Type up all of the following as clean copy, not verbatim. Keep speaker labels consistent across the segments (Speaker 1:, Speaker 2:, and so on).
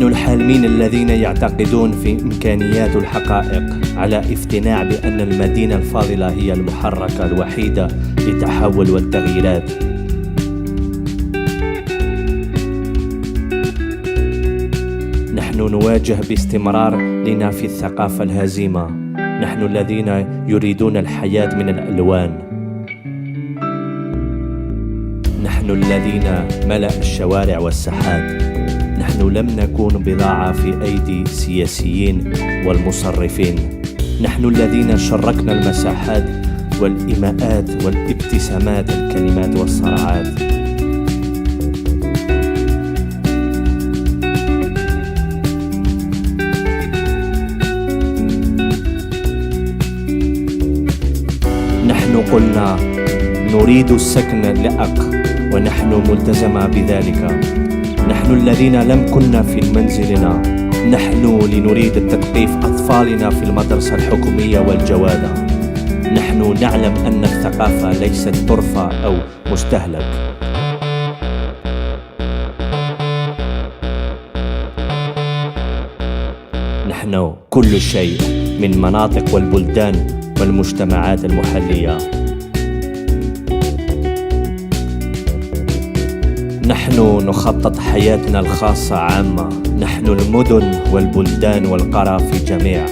Speaker 1: نحن الحالمين الذين يعتقدون في إمكانيات الحقائق على اقتناع بأن المدينة الفاضلة هي المحركة الوحيدة للتحول والتغييرات. نحن نواجه باستمرار لنفي الثقافة الهزيمة. نحن الذين يريدون الحياة من الألوان. نحن الذين ملأ الشوارع والساحات. نحن لم نكن بضاعة في أيدي السياسيين والمصرفين. نحن الذين شركنا المساحات والإيماءات والابتسامات، الكلمات والصراعات. نحن قلنا نريد السكن اللائق ونحن ملتزمة بذلك. نحن الذين لم كنا في منزلنا. نحن لنريد تثقيف أطفالنا في المدرسة الحكومية والجوادة. نحن نعلم أن الثقافة ليست طرفة أو مستهلك. نحن كل شيء من مناطق والبلدان والمجتمعات المحلية. نحن نخطط حياتنا الخاصة عامة. نحن المدن والبلدان والقرى في جميع.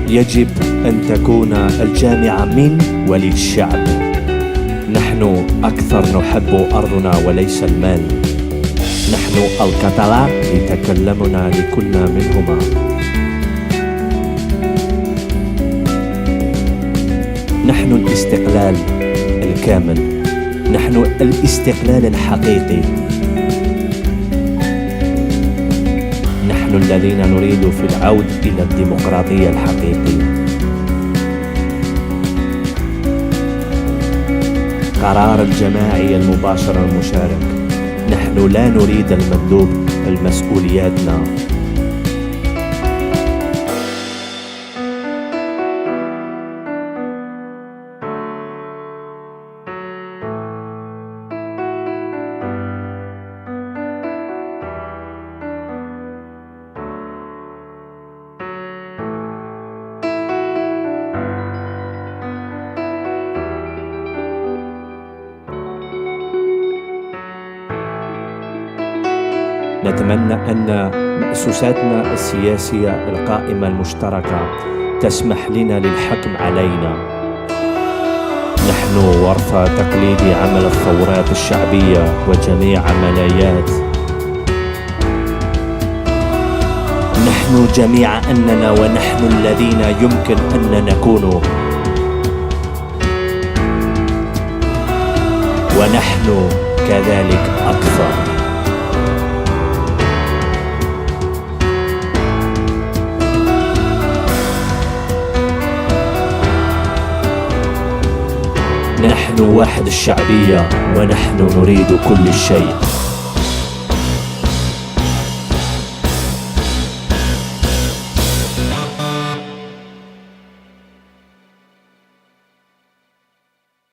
Speaker 1: يجب أن تكون الجامعة من وللشعب. نحن أكثر نحب أرضنا وليس المال. نحن الكتالان لتكلمنا لكل منهما. نحن الاستقلال الكامل. نحن الاستقلال الحقيقي. نحن الذين نريد في العود إلى الديمقراطية الحقيقية. قرار الجماعي المباشر المشارك. نحن لا نريد المندوب المسؤولياتنا. نتمنى أن مؤسساتنا السياسية القائمة المشتركة تسمح لنا للحكم علينا. نحن ورث تقليدي عمل الثورات الشعبية وجميع عمليات. نحن جميع أننا ونحن الذين يمكن أن نكون. ونحن كذلك أكثر. نحن وحدة الشعبية ونحن نريد كل شيء.